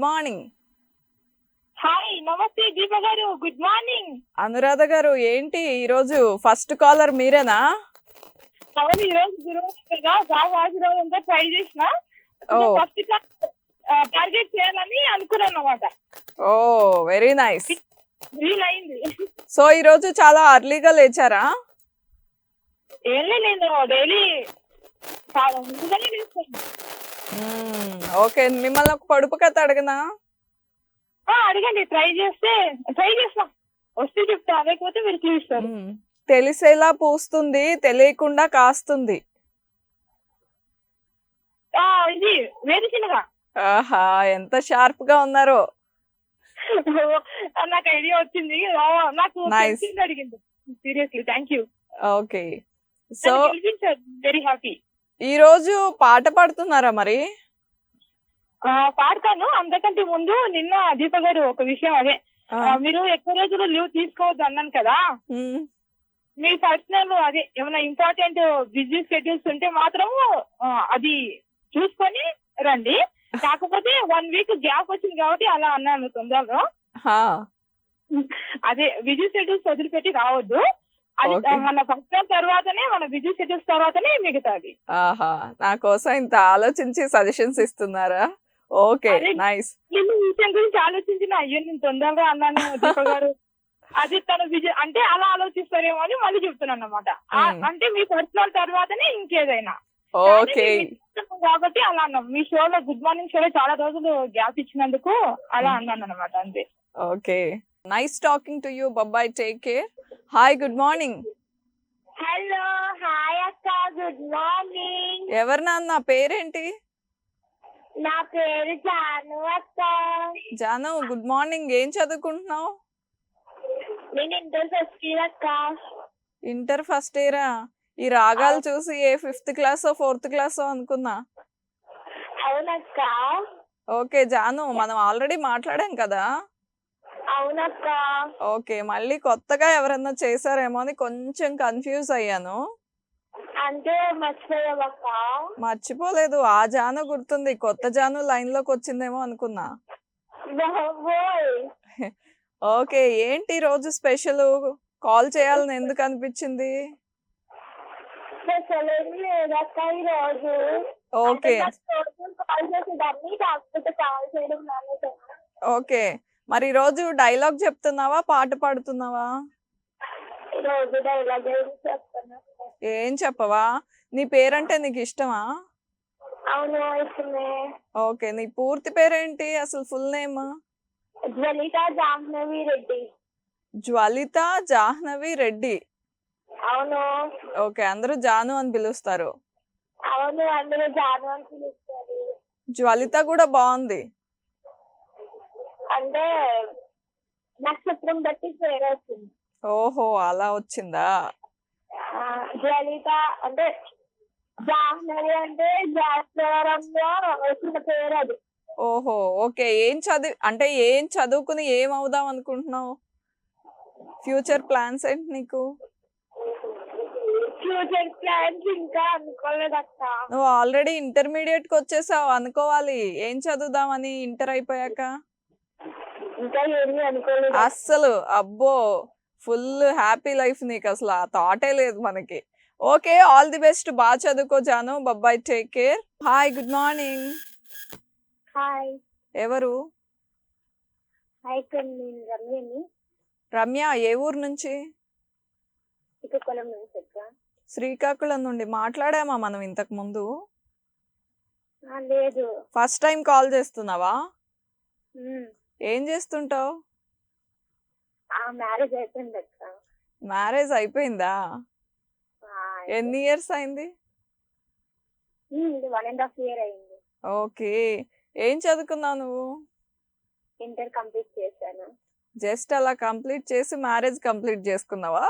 Morning. Hi నమస్తే దీప గారు, good morning. Anuradha గారు, ఏంటి ఈరోజు ఫస్ట్ కాలర్ మీరేనా? అవును, ఈ రోజు గురువారం జాబ్ హాజరవడంతో ట్రై చేసిన ఓ ఫస్ట్ క్లాస్ టార్గెట్ చేయాలని అనుకున్నాను అన్నమాట. ఓ వెరీ నైస్. వీల్ అయింది. సో ఈరోజు చాలా అర్లీగా లేచారా? ఏం లేదు, నేను డైలీ ముందుగానే చేస్తాను. ఓకే, మిమ్మల్ని ఒక పొడుపు కథ అడగనా? అడగండి, ట్రై చేస్తాం. వస్తే చెప్తా, లేకపోతే మీరు చూస్తారు. తెలిసేలా పూస్తుంది, తెలియకుండా కాస్తుంది. ఇది వేరుశనగ. ఆహా, ఎంత షార్ప్ గా ఉన్నారో. నాకు ఐడియా వచ్చింది. నాకు తెలిసింది అడిగింది. Seriously thank you. Okay, so very happy. ఈ రోజు పాట పాడుతున్నారా మరి? పాడతాను. అంతకంటే ముందు నిన్న దీప గారు ఒక విషయం, అదే మీరు ఎక్కువ రోజులు లీవ్ తీసుకోవద్దు అన్నాను కదా. మీ పర్సనల్ అదే ఏమైనా ఇంపార్టెంట్ బిజీ షెడ్యూల్స్ ఉంటే మాత్రం అది చూసుకొని రండి. కాకపోతే 1 వీక్ గ్యాప్ వచ్చింది కాబట్టి అలా అన్నాను తొందరలో. అదే బిజీ షెడ్యూల్స్ వదిలిపెట్టి రావద్దు. అది మన పర్సనల్ తర్వాతనే, మన బిజీ షెడ్యూల్స్ తర్వాతనే మిగతాది. ఆహా, నా కోసం ఇంత ఆలోచించి సజెషన్స్ ఇస్తున్నారా? Okay, nice. నేను విషయం గురించి ఆలోచించిన, అయ్యో నేను తొందరగా అన్నాను దీప గారు, అది తన విజయ్ అంటే అలా ఆలోచిస్తారేమో అని మళ్ళీ చెప్తున్నాను అన్నమాట. అంటే మీ పర్సనల్ తర్వాతనే ఇంకేదైనా. ఓకే, కాబట్టి అలా అన్నాం. మీ షోలో, గుడ్ మార్నింగ్ షోలో చాలా రోజులు గ్యాప్ ఇచ్చినందుకు అలా అన్నాను అనమాట, అంతే. Okay, nice talking to you. Bye, take care. Hi, good morning. Hello, hi అక్క, గుడ్ మార్నింగ్. ఎవరు నాన్న, పేరేంటి? నా పేరు జాను అక్క. Janu, good morning. ఏం చదువుకుంటున్నావు? నేను ఇంటర్ ఫస్ట్ ఇయర్ అక్క. ఇంటర్ ఫస్ట్ ఇయరా? ఈ రాగాలు చూసి ఏ 5th క్లాసో 4th క్లాసో అనుకున్నా. అవునక్క. ఓకే జాను, మనం ఆల్రెడీ మాట్లాడాం కదా. అవునక్క. ఓకే, మళ్ళీ కొత్తగా ఎవరన్నా చేశారేమో అని కొంచెం కన్ఫ్యూజ్ అయ్యాను. అంటే మర్చిపోయావక్క? మర్చిపోలేదు, ఆ జాను గుర్తుంది. కొత్త జాను లైన్ లోకి వచ్చిందేమో అనుకున్నా. ఓకే, ఏంటి రోజు స్పెషల్? కాల్ చేయాలని ఎందుకు అనిపించింది? ఓకే ఓకే, మరి రోజు డైలాగ్ చెప్తున్నావా, పాట పాడుతున్నావా? ఏం చెప్పవా? నీ పేరంటే నీకు ఇష్టమా? అవును, ఇష్టమే. ఓకే, నీ పూర్తి పేరేంటి, అసలు ఫుల్ నేమ్? జ్వలిత జాహ్నవి రెడ్డి. జ్వలిత జాహ్నవి రెడ్డి. అవును. ఓకే, అందరూ జాను అని పిలుస్తారు. అవును, అందరూ జాను అని పిలుస్తారు. జ్వలిత కూడా బాగుంది. అంటే నక్షత్రం బట్టి పేరు వచ్చింది. ఓహో, అలా వచ్చిందా? జ్వలిత అంటే జాహ్నవి అంటే జాస్వరంలో వచ్చిన పేరు అది. ఓహో, ఓకే. ఏం చదువుకుని ఏం అవుదాం అనుకుంటున్నావు? ఫ్యూచర్ ప్లాన్స్ ఏంటి నీకు? ఫ్యూచర్ ప్లాన్స్ ఇంకా అనుకోలేదు అక్క. నువ్వు ఆల్రెడీ ఇంటర్మీడియట్ కి వచ్చేసావు, అనుకోవాలి ఏం చదువుదామని ఇంటర్ అయిపోయాక. ఇంకా ఏమీ అనుకోలేదు అస్సలు. అబ్బో, ఫుల్ హ్యాపీ లైఫ్ నీకు, అసలు ఆ థాటే లేదు మనకి. Okay, all the best. బాగా చదువుకో Janu. Bye, take care. Hi, good morning. Hi. ఎవరు? హాయ్, నేను రమ్యని. రమ్య, ఏ ఊరు నుంచి? శ్రీకాకుళం నుంచి అక్క. శ్రీకాకుళం నుండి. మాట్లాడామా మనం ఇంతకు ముందు? లేదు. ఫస్ట్ టైం కాల్ చేస్తున్నావా? ఏం చేస్తుంటావు? మ్యారేజ్ అయిపోయింది అక్క. మ్యారేజ్ అయిపోయిందా? ఎన్ని ఇయర్స్ అయింది? 1.5 year అయింది. ఓకే, ఏం చదువుకున్నావు నువ్వు? ఇంటర్ కంప్లీట్ చేశాను. జస్ట్ అలా కంప్లీట్ చేసి మ్యారేజ్ కంప్లీట్ చేసుకున్నావా?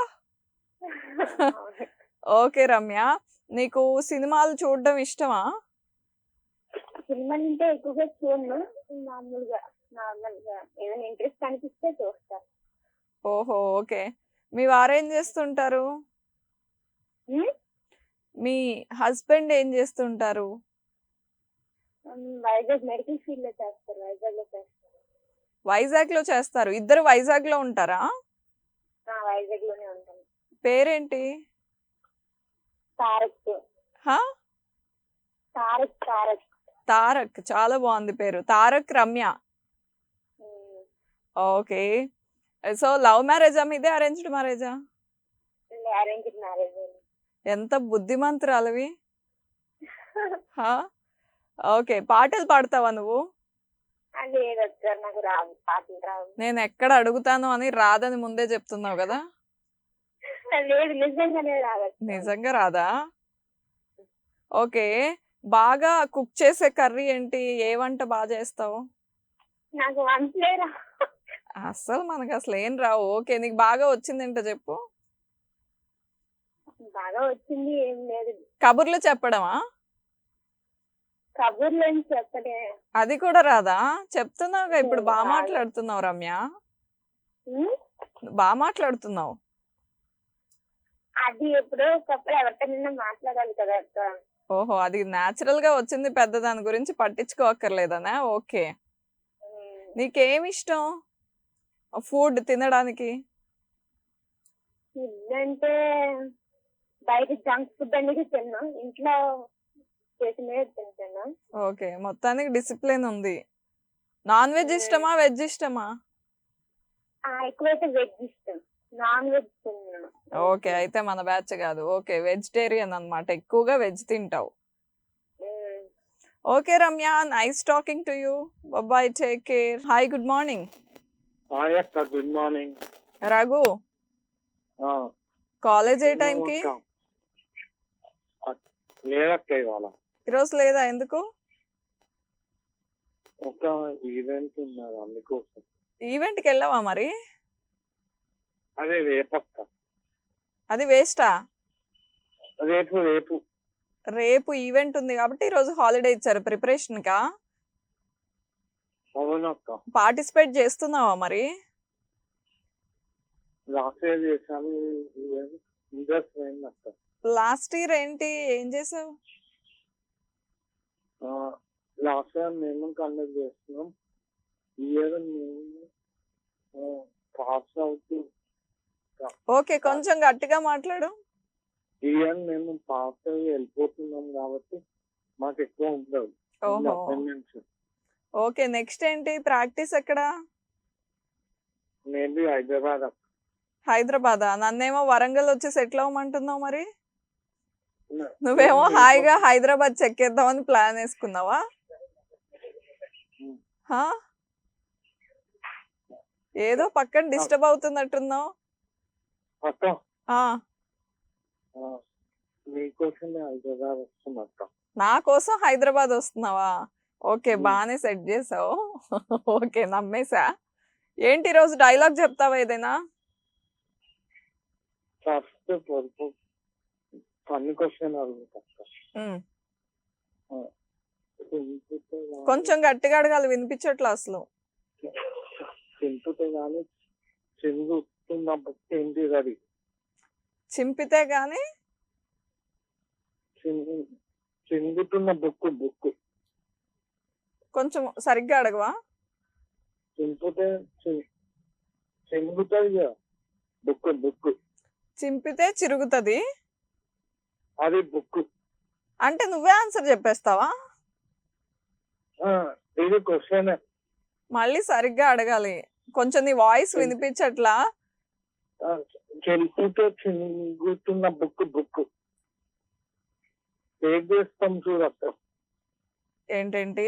ఓకే రమ్య, నీకు సినిమాలు చూడడం ఇష్టమా? సినిమాలు అంటే ఎక్కువగా చూడను, నార్మల్గా ఏదైనా ఇంట్రెస్ట్ అనిపిస్తే చూస్తా. ఓహో, ఓకే. మీ వారేం చేస్తుంటారు? మీ హస్బెండ్ ఏం చేస్తుంటారు? వైజాగ్ మెడికల్ ఫీల్డ్ లో చేస్తారు, వైజాగ్ లో చేస్తారు. వైజాగ్ లో చేస్తారు. ఇద్దరు వైజాగ్ లో ఉంటారా? వైజాగ్ లోనే ఉంటాను. పేరేంటి? తారక్. హా? తారక్ తారక్. తారక్, చాలా బాగుంది పేరు. Tarak Ramya. Okay. So love మ్యారేజా మీదే, అరేంజ్డ్ మ్యారేజా? Arranged marriage. ఎంత బుద్ధిమంతురాలివి. హా? ఓకే, పాటలు పాడతావా నువ్వు? లేదు సార్, నాకు రాదు, పాటలు రావు. నేను ఎక్కడ అడుగుతాను అని రాదని ముందే చెప్తున్నావు కదా. లేదు, నిజంగానే రాదు. నిజంగా రాదా? ఓకే. బాగా కుక్ చేసే కర్రీ ఏంటి? ఏ వంట బాగా చేస్తావు? నాకు వంటలే రా. అసలు మనకు అసలు ఏం రావు. ఓకే, నీకు బాగా వచ్చిందేంటో చెప్పు. బాగా వచ్చింది ఏం లేదు. కబుర్లు చెప్పడమా? కబుర్లు ఏం చెప్పలే. అది కూడా రాదా? చెప్తున్నావుగా ఇప్పుడు బాగా మాట్లాడుతున్నావు రమ్య, బాగా మాట్లాడుతున్నావు. అది ఎప్పుడో ఒకప్పుడు ఎవరితో మాట్లాడాలి కదా అక్క. ఓహో, అది న్యాచురల్ గా వచ్చింది, పెద్ద దాని గురించి పట్టించుకోక్కర్లేదనా? ఓకే. నీకేమి ఇష్టం ఫుడ్ తినడానికి? ఫుడ్ అంటే బయట జంక్ ఫుడ్ అనేది తిన్నా, ఇంట్లో చేసినవి తింటాను. ఓకే, మొత్తానికి డిసిప్లిన్ ఉంది. నాన్ వెజ్ ఇష్టమా, వెజ్ ఇష్టమా? ఎక్కువైతే వెజ్ ఇష్టం, నాన్ వెజ్ తిన్నాను. ఓకే, అయితే మన బ్యాచ్ కాదు. ఓకే, వెజిటేరియన్ అన్నమాట, ఎక్కువగా వెజ్ తింటావు. Okay Ramya, nice talking to you. Bye, take care. Hi, good morning. Hi అక్క, గుడ్ మార్నింగ్. రఘు, కాలేజ్ ఏ టైంకి? లేదక్క, ఇవాళ ఈరోజు లేదా? ఎందుకు? ఒక ఈవెంట్ ఉన్నది, అందుకోసం. ఈవెంట్కి వెళ్ళావా మరి? అదే రేపక్క. అది వేస్టా? రేపు రేపు రేపు ఈవెంట్ ఉంది కాబట్టి ఈరోజు హాలిడే ఇచ్చారు ప్రిపరేషన్ కా? అవునక్క. పార్టిసిపేట్ చేస్తున్నావా మరి? లాస్ట్ ఇయర్ చేశాను, ఇంట్రెస్ట్ అయింది అక్క. లాస్ట్ ఇయర్ ఏంటి, ఏం చేసావు? లాస్ట్ ఇయర్ మేము కండక్ట్ చేస్తున్నాం, ఈ ఇయర్ మేము పాస్ అవుతూ. ఓకే, కొంచెం గట్టిగా మాట్లాడు. ఈ ఇయర్ మేము పాస్ అయ్యి వెళ్ళిపోతున్నాం కాబట్టి మాకు ఎక్కువ ఉండదు అటెండెన్స్. ఓకే, నెక్స్ట్ ఏంటి ప్రాక్టీస్ ఎక్కడ? మేబీ హైదరాబాద్. హైదరాబాదా? నన్నేమో వరంగల్ వచ్చి సెటిల్ అవ్వమంటున్నావు మరి. నువ్వేమో హాయిగా హైదరాబాద్ చెక్కేద్దామని ప్లాన్ వేసుకున్నావా? ఏదో పక్కన డిస్టర్బ్ అవుతున్నట్టున్నావు. నా కోసం హైదరాబాద్ వస్తున్నావా? ఓకే, బాగానే సెట్ చేసావు. ఓకే, నమ్మేశా. ఏంటి ఈరోజు డైలాగ్ చెప్తావా ఏదైనా? కొంచెం గట్టిగా అడగాలి, వినిపించట్లా అసలు. చింపితే గాని చిందుతున్న బుక్కు బుక్కు కొంచెం సరిగ్గా అడగవా? చింపితే చింగుతుంది బుక్కు బుక్కు. చింపితే చిరుగుతుంది, అది బుక్కు. అంటే నువ్వే ఆన్సర్ చెప్పేస్తావా? ఇది క్వశ్చన్. మళ్ళీ సరిగ్గా అడగాలి. కొంచెం నీ వాయిస్ వినిపించట్లా. చెంపుతో చింగుతున్న బుక్కు బుక్కు. చేస్తాం చూడక్క. ఏంటేంటి?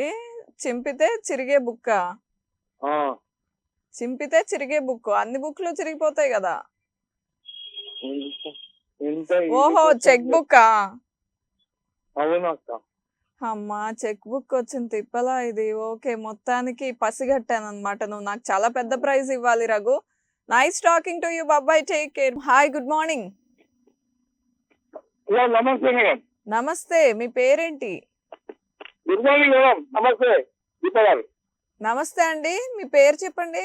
చింపితే చిరిగే బుక్క? చింపితే చిరిగే బుక్, అన్ని బుక్లు చిరిగిపోతాయి కదా. ఓహో, చెక్ బుక్. అవునక్క. అమ్మా, చెక్ బుక్ వచ్చింది తిప్పలా ఇది. ఓకే, మొత్తానికి పసిగట్టాను అనమాట. నువ్వు నాకు చాలా పెద్ద ప్రైజ్ ఇవ్వాలి Raghu. Nice talking to you. Bye, take care. Hi, good morning. నమస్తే మేడం. నమస్తే, మీ పేరేంటి? Good morning madam. నమస్తే దీప గారు. నమస్తే అండి, మీ పేరు చెప్పండి.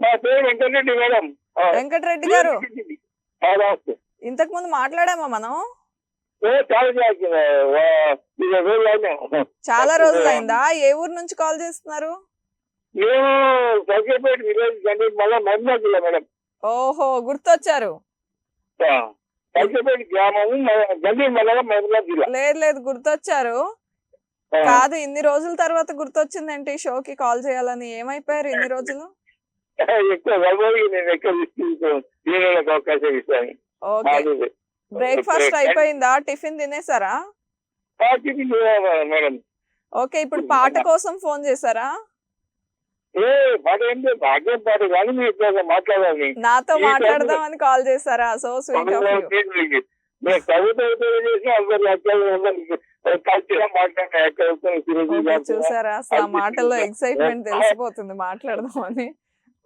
మా పేరు వెంకటరెడ్డి మేడం. వెంకటరెడ్డి గారు, ఇంతకు ముందు మాట్లాడామా మనం? చాలా చేస్తున్నా 20 రోజులు అయినా. చాలా రోజులైందా? ఏ ఊరు నుంచి కాల్ చేస్తున్నారు? మేము సర్కేపేట విలేజ్ కంటే మళ్ళీ మహబూబాద్ జిల్లా మేడం. ఓహో, గుర్తొచ్చారు. సర్కేపేట గ్రామము గండి మండలం మహబూబాద్ జిల్లా. లేదు గుర్తొచ్చారు. కాదు, ఇన్ని రోజుల తర్వాత గుర్తొచ్చిందేంటి షోకి కాల్ చేయాలని? ఏమైపోయారు ఇన్ని రోజులు? ఎక్కువ వైభవి నేను ఎక్కువ తీసుకుంటాను అవకాశం ఇస్తాను. ఓకే, బ్రేక్ఫాస్ట్ అయిపోయిందా? టిఫిన్ తినేసారా? మేడం ఓకే, ఇప్పుడు పాట కోసం ఫోన్ చేశారా? పాట ఏంటి భాగ్యం పాట కానీ మీరు మాట్లాడాలి. నాతో మాట్లాడదామని కాల్ చేశారా? So sweet of you. నేను కవిత చేసి అందరు చూసారా, అసలు ఆ మాటల్లో ఎక్సైట్మెంట్ తెలిసిపోతుంది మాట్లాడదామని.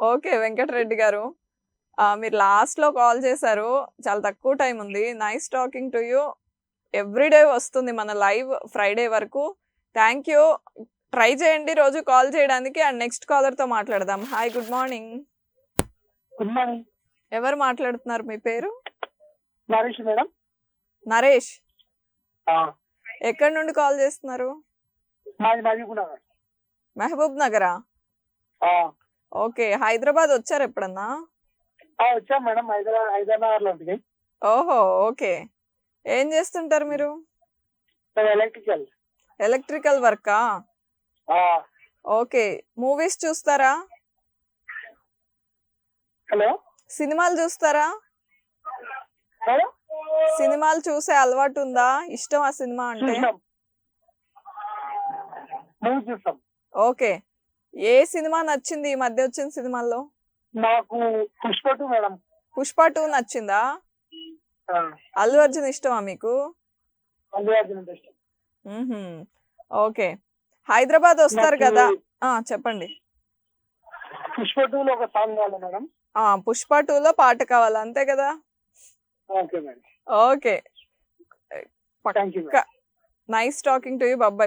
ఓకే వెంకటరెడ్డి గారు, మీరు లాస్ట్ లో కాల్ చేశారు. చాలా తక్కువ టైం ఉంది. Nice talking to you. Everyday వస్తుంది మన లైవ్ ఫ్రైడే వరకు. Thank you. ట్రై చేయండి రోజు కాల్ చేయడానికి. అండ్ నెక్స్ట్ కాలర్ తో మాట్లాడదాం. Hi, good morning. Good morning. ఎవరు మాట్లాడుతున్నారు? మీ పేరు? నరేష్ మేడం. నరేష్, ఎక్కడి నుండి కాల్ చేస్తున్నారు? మహబూబ్ నగరా? ఓకే, హైదరాబాద్ వచ్చారు ఎప్పుడన్నా? వచ్చాం మేడం, హైదరాబాద్ లో. ఓహో, ఓకే. ఏం చేస్తుంటారు మీరు? ఎలక్ట్రికల్ వర్కా? ఓకే, మూవీస్ చూస్తారా? హలో, సినిమాలు చూస్తారా? సినిమాలు చూసే అలవాటు ఉందా? ఇష్టం ఆ సినిమా అంటే? ఓకే, ఏ సినిమా నచ్చింది ఈ మధ్య వచ్చిన సినిమాల్లో? నాకు పుష్ప 2 మేడం. పుష్ప 2 నచ్చిందా? అల్లు అర్జున్ ఇష్టమా మీకు? ఓకే, హైదరాబాద్ వస్తారు కదా? చెప్పండి. పుష్ప 2 లో ఒక సాంగ్ కావాలి మేడం. పుష్ప 2 లో పాట కావాలి, అంతే కదా? Okay madam. Okay, nice talking to you. Bye.